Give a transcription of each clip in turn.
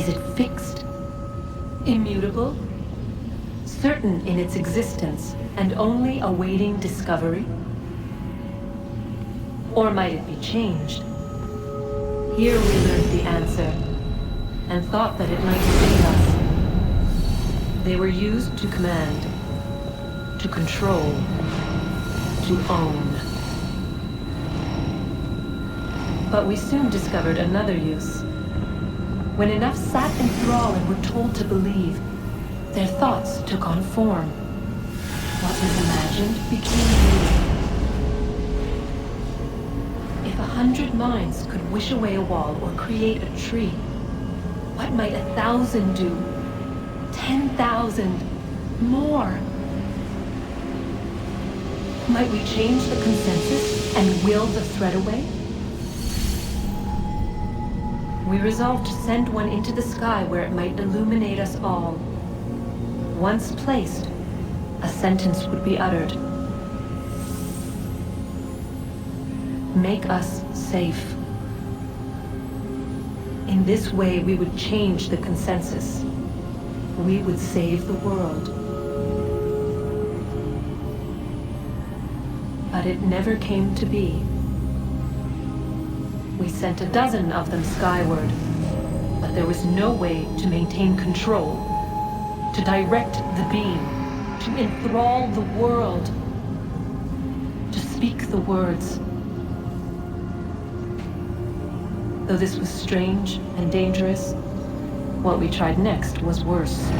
Is it fixed? Immutable? Certain in its existence and only awaiting discovery? Or might it be changed? Here we learned the answer, and thought that it might save us. They were used to command, to control, to own. But we soon discovered another use. When enough sat in thrall and were told to believe, their thoughts took on form. What was imagined became real. If 100 minds could wish away a wall or create a tree, what might 1,000 do? 10,000? More? Might we change the consensus and will the thread away? We resolved to send one into the sky where it might illuminate us all. Once placed, a sentence would be uttered. Make us safe. In this way, we would change the consensus. We would save the world. But it never came to be. We sent a dozen of them skyward, but there was no way to maintain control, to direct the beam, to enthrall the world, to speak the words. Though this was strange and dangerous, what we tried next was worse.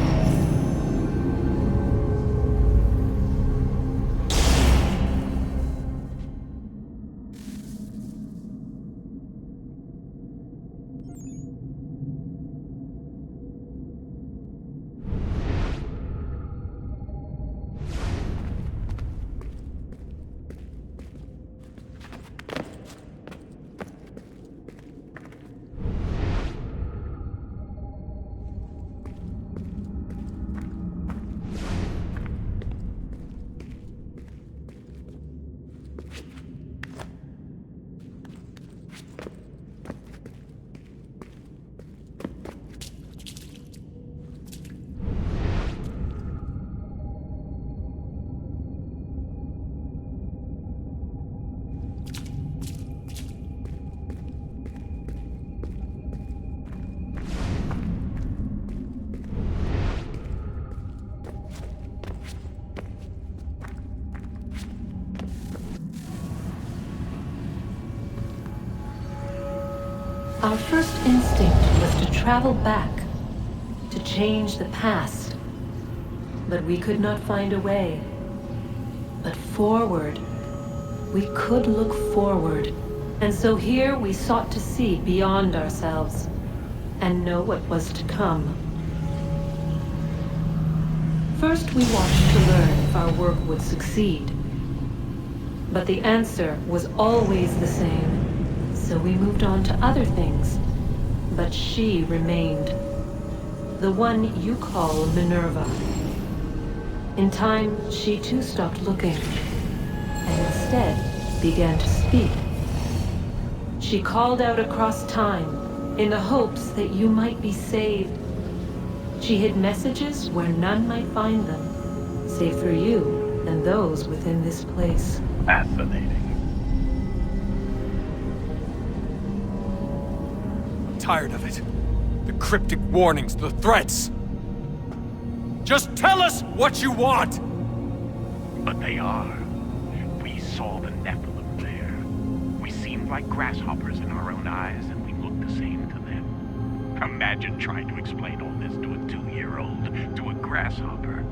Our first instinct was to travel back, to change the past. But we could not find a way. But forward, we could look forward. And so here we sought to see beyond ourselves and know what was to come. First we watched to learn if our work would succeed. But the answer was always the same. So we moved on to other things, but she remained. The one you call Minerva. In time, she too stopped looking, and instead began to speak. She called out across time, in the hopes that you might be saved. She hid messages where none might find them, save for you and those within this place. Fascinating. Tired of it. The cryptic warnings, the threats. Just tell us what you want! But they are. We saw the Nephilim there. We seemed like grasshoppers in our own eyes, and we looked the same to them. Imagine trying to explain all this to a 2-year-old, to a grasshopper.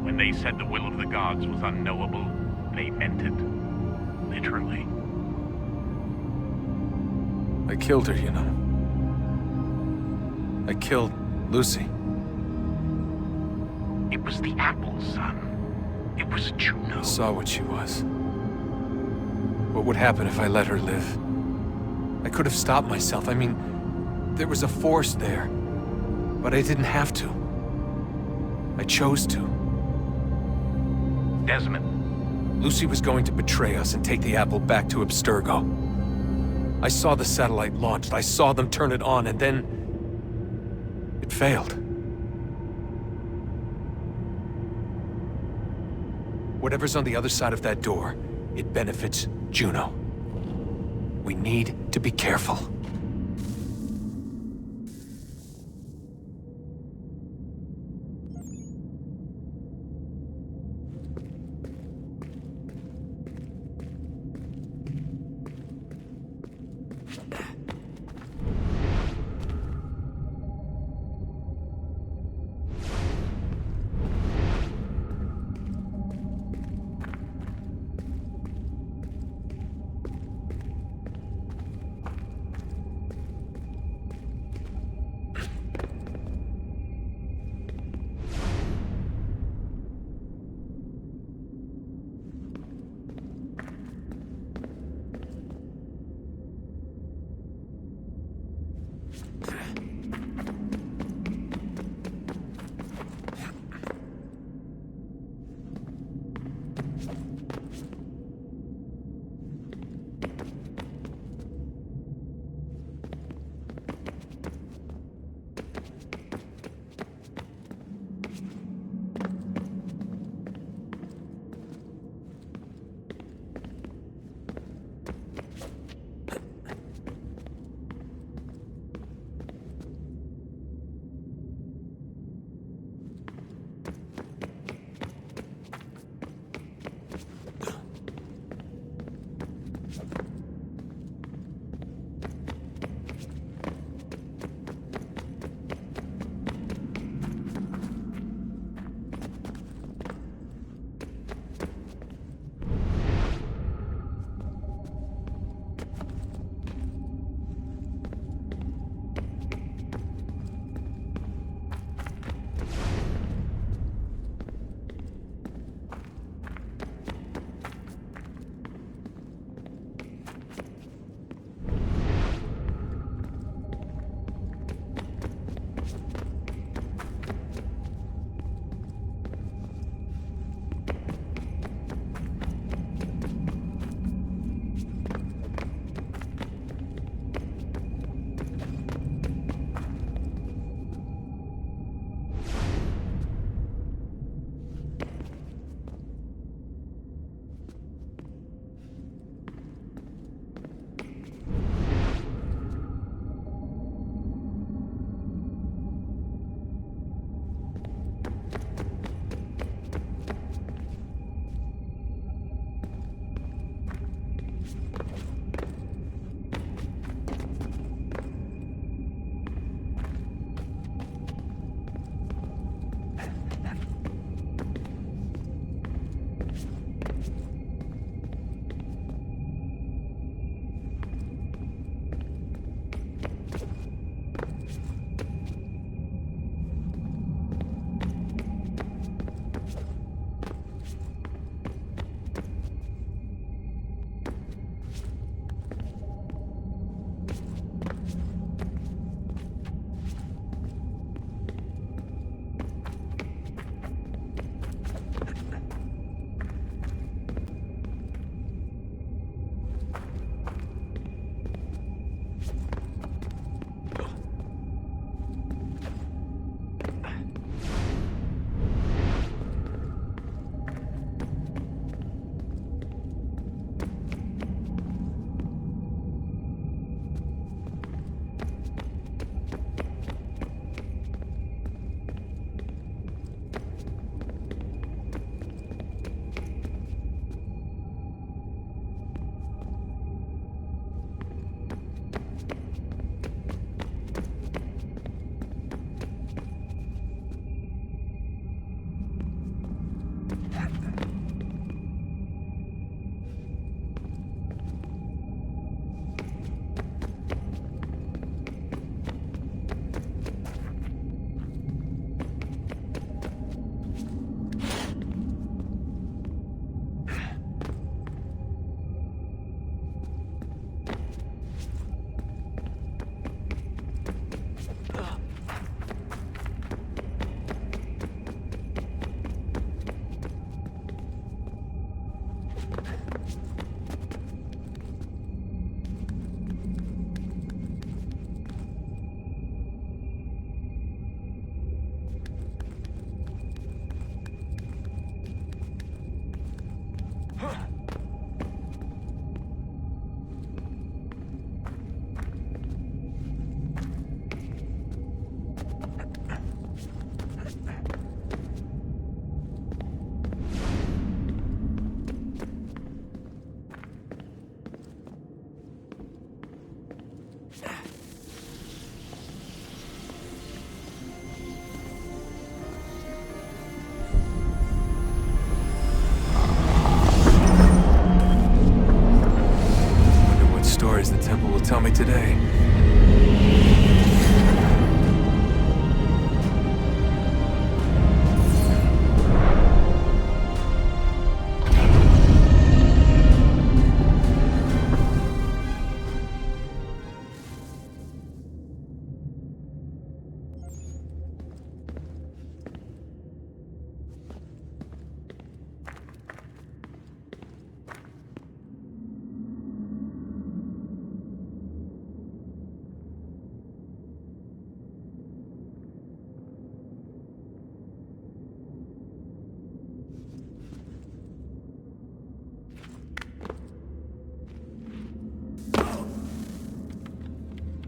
When they said the will of the gods was unknowable, they meant it. Literally. I killed her, you know. I killed Lucy. It was the apple, son. It was Juno. I saw what she was. What would happen if I let her live? I could have stopped myself. I mean, there was a force there. But I didn't have to. I chose to. Desmond. Lucy was going to betray us and take the apple back to Abstergo. I saw the satellite launched. I saw them turn it on, and then... It failed. Whatever's on the other side of that door, it benefits Juno. We need to be careful.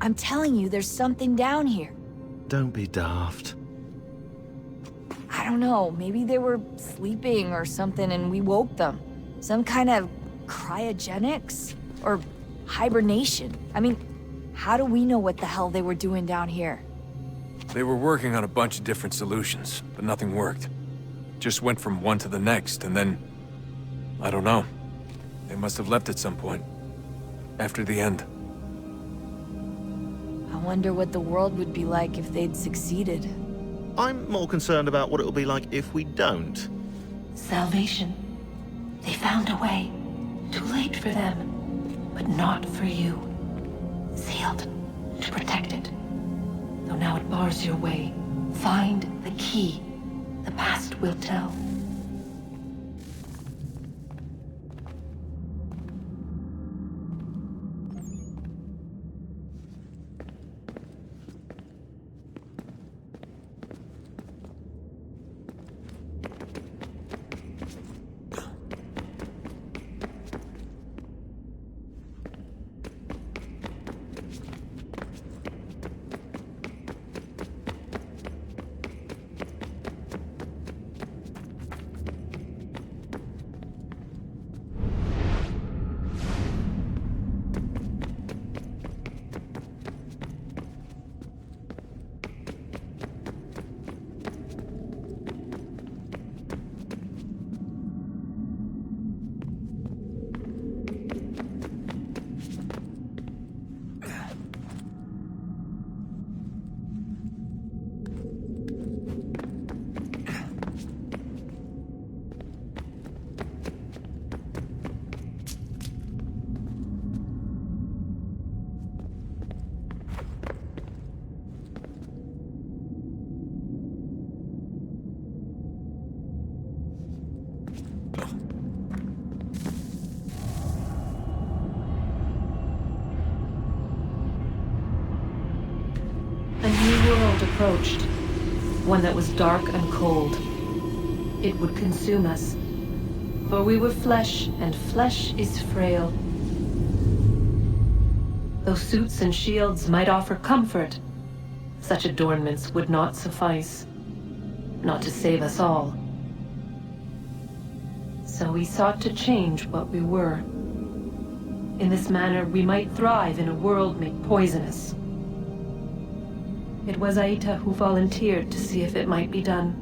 I'm telling you, there's something down here. Don't be daft. I don't know, maybe they were sleeping or something and we woke them. Some kind of cryogenics? Or hibernation? I mean, how do we know what the hell they were doing down here? They were working on a bunch of different solutions, but nothing worked. Just went from one to the next, and then... I don't know. They must have left at some point. After the end. I wonder what the world would be like if they'd succeeded. I'm more concerned about what it'll be like if we don't. Salvation. They found a way. Too late for them, but not for you. Sealed to protect it. Though now it bars your way. Find the key. The past will tell. Approached, one that was dark and cold. It would consume us, for we were flesh, and flesh is frail. Though suits and shields might offer comfort, such adornments would not suffice, not to save us all. So we sought to change what we were. In this manner, we might thrive in a world made poisonous. It was Aita who volunteered to see if it might be done.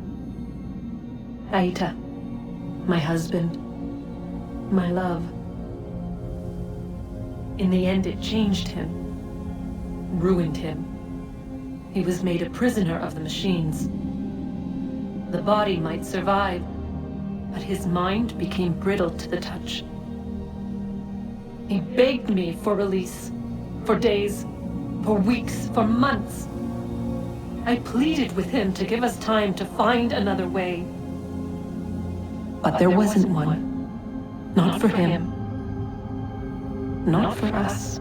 Aita, my husband, my love. In the end, it changed him, ruined him. He was made a prisoner of the machines. The body might survive, but his mind became brittle to the touch. He begged me for release, for days, for weeks, for months. I pleaded with him to give us time to find another way. But there wasn't one. Not for him. Not for us.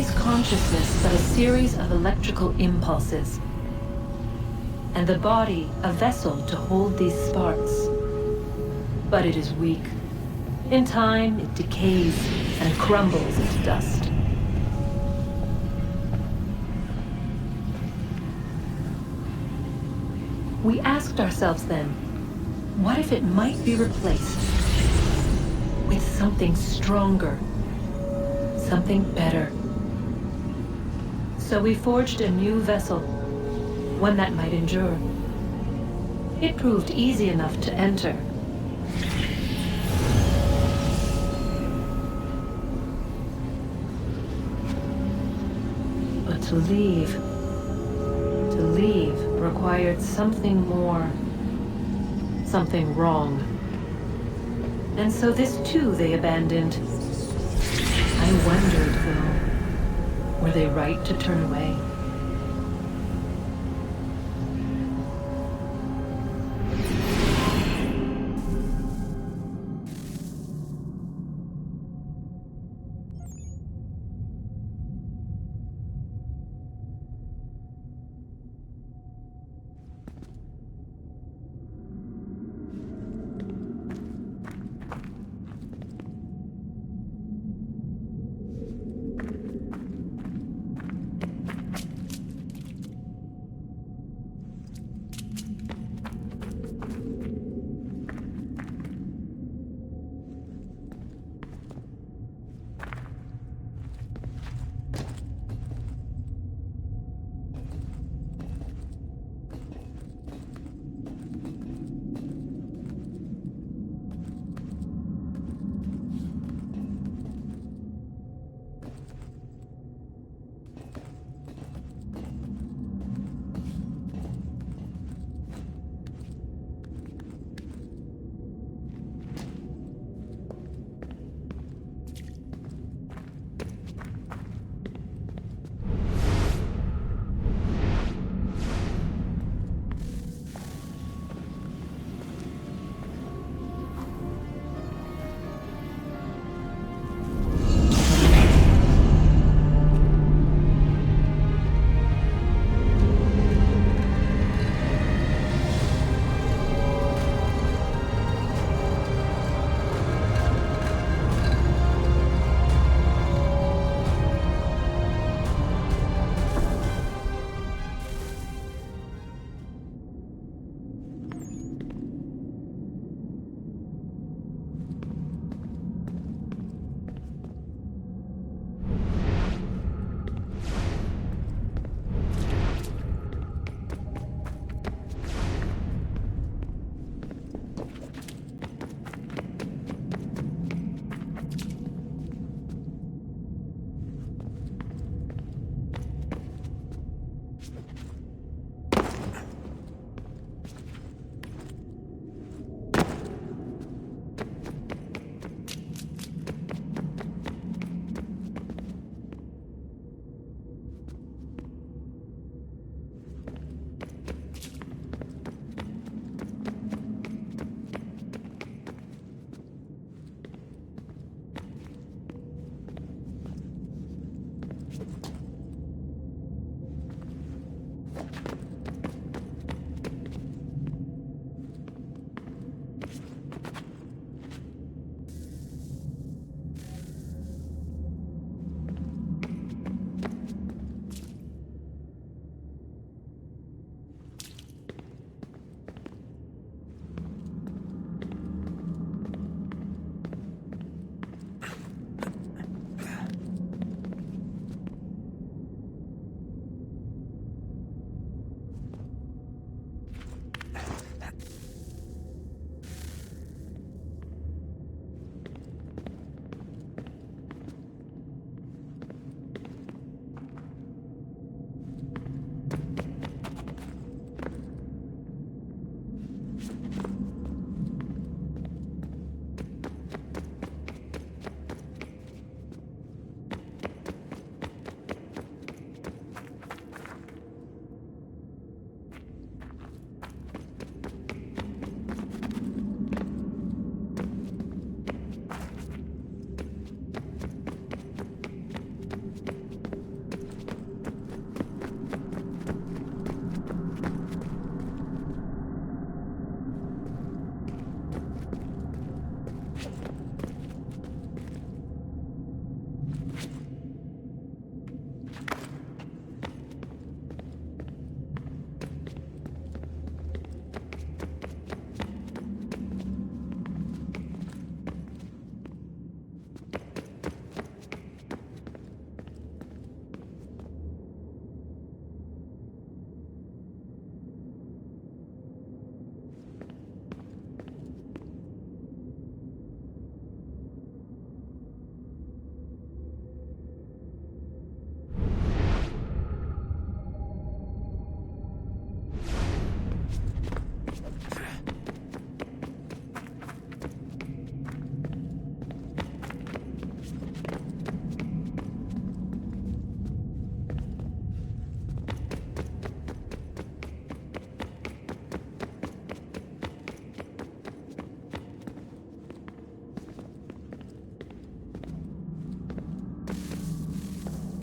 is consciousness but a series of electrical impulses, and the body a vessel to hold these sparks. But it is weak. In time, it decays and crumbles into dust. We asked ourselves then, what if it might be replaced with something stronger, something better? So we forged a new vessel, one that might endure. It proved easy enough to enter. But to leave required something more, something wrong. And so this too they abandoned. I wondered, though, were they right to turn away?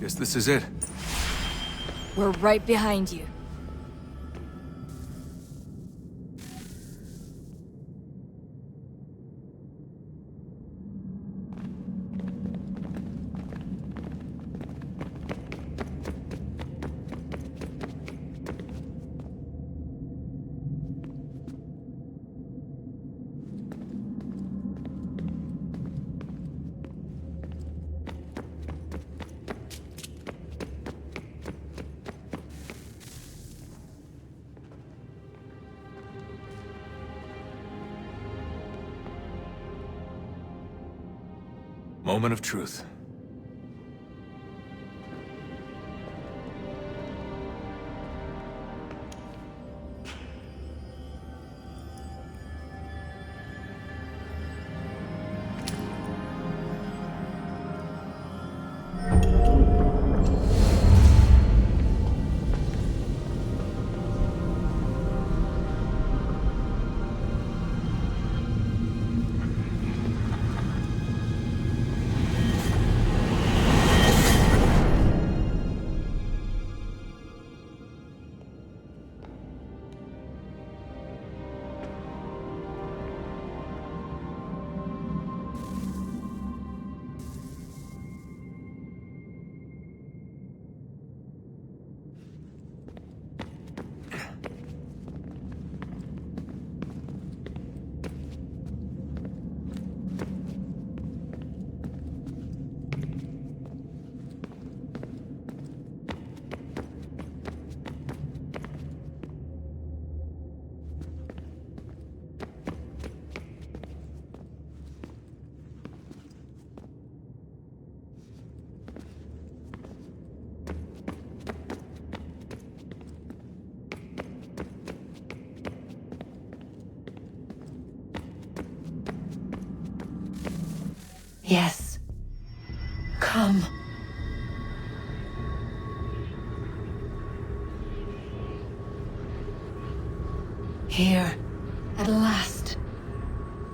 Guess this is it. We're right behind you. Moment of truth. Yes. Come. Here, at last.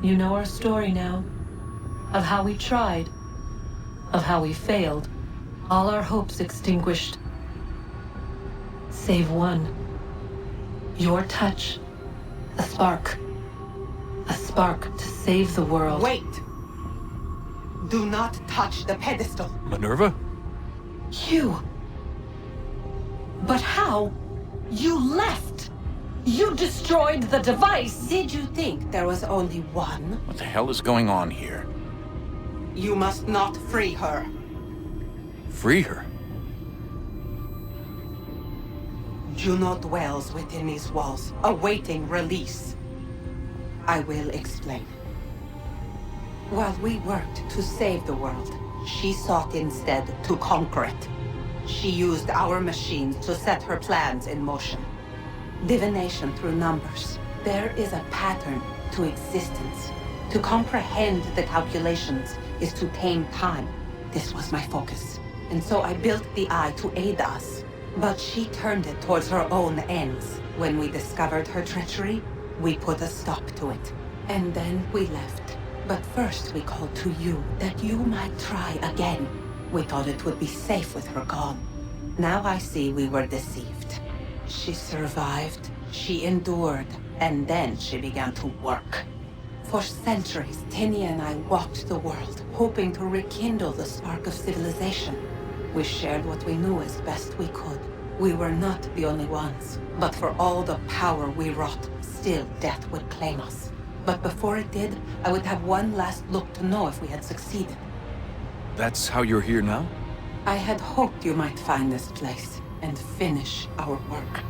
You know our story now. Of how we tried. Of how we failed. All our hopes extinguished. Save one. Your touch. A spark. A spark to save the world. Wait! Do not touch the pedestal. Minerva? You. But how? You left. You destroyed the device. Did you think there was only one? What the hell is going on here? You must not free her. Free her? Juno dwells within these walls, awaiting release. I will explain. While we worked to save the world, she sought instead to conquer it. She used our machines to set her plans in motion. Divination through numbers. There is a pattern to existence. To comprehend the calculations is to tame time. This was my focus. And so I built the eye to aid us. But she turned it towards her own ends. When we discovered her treachery, we put a stop to it. And then we left. But first we called to you, that you might try again. We thought it would be safe with her gone. Now I see we were deceived. She survived, she endured, and then she began to work. For centuries, Tinia and I walked the world, hoping to rekindle the spark of civilization. We shared what we knew as best we could. We were not the only ones, but for all the power we wrought, still death would claim us. But before it did, I would have one last look to know if we had succeeded. That's how you're here now? I had hoped you might find this place and finish our work.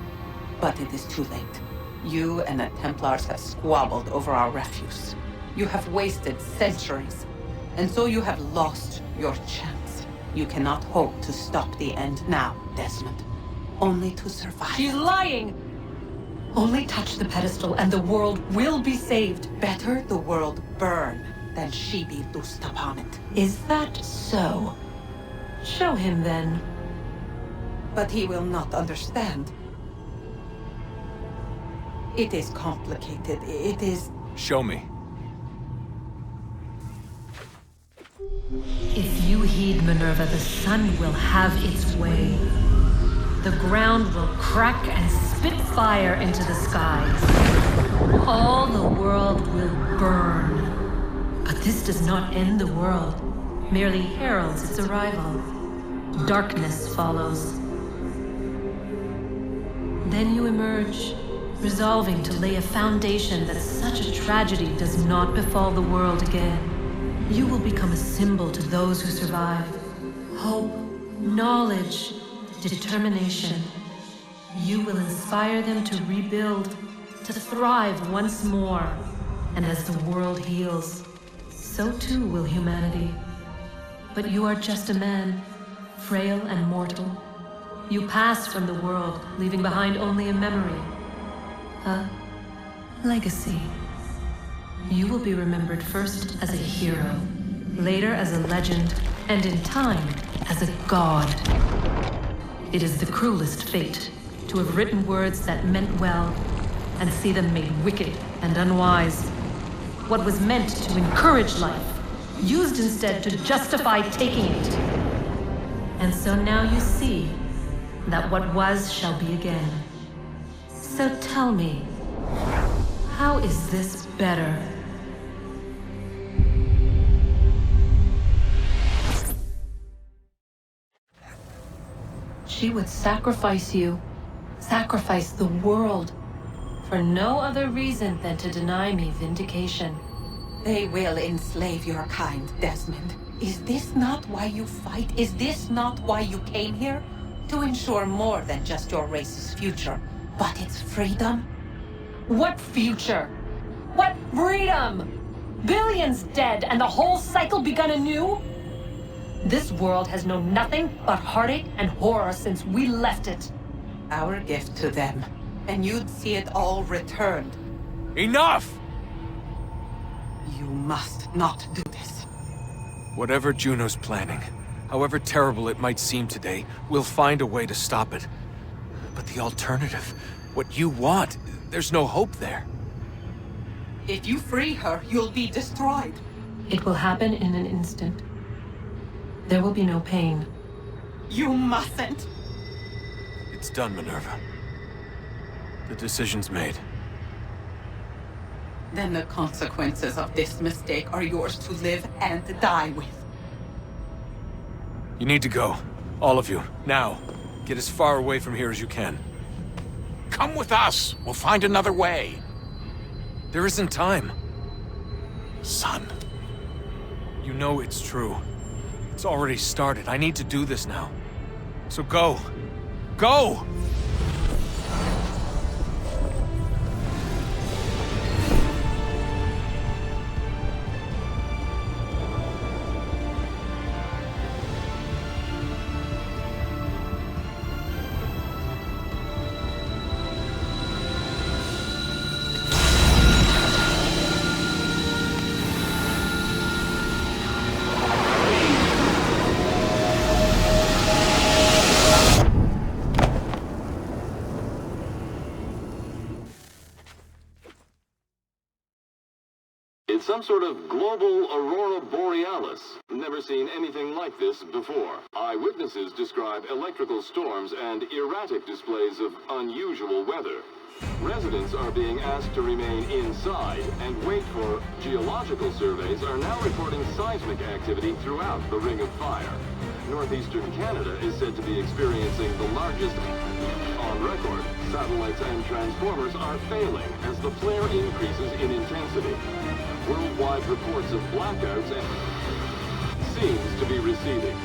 But it is too late. You and the Templars have squabbled over our refuse. You have wasted centuries, and so you have lost your chance. You cannot hope to stop the end now, Desmond. Only to survive. She's lying! Only touch the pedestal and the world will be saved. Better the world burn than she be loosed upon it. Is that so? Show him then. But he will not understand. It is complicated. It is... Show me. If you heed, Minerva, the sun will have its way. The ground will crack and spit fire into the skies. All the world will burn. But this does not end the world, merely heralds its arrival. Darkness follows. Then you emerge, resolving to lay a foundation that such a tragedy does not befall the world again. You will become a symbol to those who survive. Hope, knowledge, determination. You will inspire them to rebuild, to thrive once more. And as the world heals, so too will humanity. But you are just a man, frail and mortal. You pass from the world, leaving behind only a memory. A legacy. You will be remembered first as a hero, later as a legend, and in time, as a god. It is the cruelest fate to have written words that meant well, and see them made wicked and unwise. What was meant to encourage life, used instead to justify taking it. And so now you see that what was shall be again. So tell me, how is this better? She would sacrifice you, sacrifice the world, for no other reason than to deny me vindication. They will enslave your kind, Desmond. Is this not why you fight? Is this not why you came here? To ensure more than just your race's future, but its freedom? What future? What freedom? Billions dead and the whole cycle begun anew? This world has known nothing but heartache and horror since we left it. Our gift to them, and you'd see it all returned. Enough! You must not do this. Whatever Juno's planning, however terrible it might seem today, we'll find a way to stop it. But the alternative, what you want, there's no hope there. If you free her, you'll be destroyed. It will happen in an instant. There will be no pain. You mustn't. It's done, Minerva. The decision's made. Then the consequences of this mistake are yours to live and die with. You need to go. All of you. Now. Get as far away from here as you can. Come with us. We'll find another way. There isn't time. Son. You know it's true. It's already started. I need to do this now. So go. Go! It's some sort of global aurora borealis. Never seen anything like this before. Eyewitnesses describe electrical storms and erratic displays of unusual weather. Residents are being asked to remain inside and wait for geological surveys are now reporting seismic activity throughout the Ring of Fire. Northeastern Canada is said to be experiencing the largest on record. Satellites and transformers are failing as the flare increases in intensity. Worldwide reports of blackouts seems to be receding.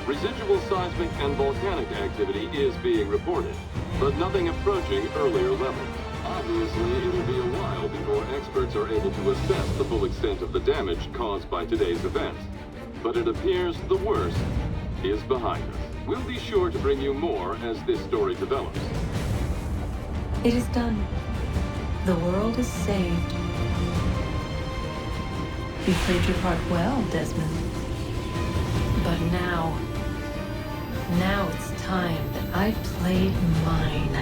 Residual seismic and volcanic activity is being reported, but nothing approaching earlier levels. Obviously, it'll be a while before experts are able to assess the full extent of the damage caused by today's event. But it appears the worst is behind us. We'll be sure to bring you more as this story develops. It is done. The world is saved. You played your part well, Desmond. But now it's time that I played mine.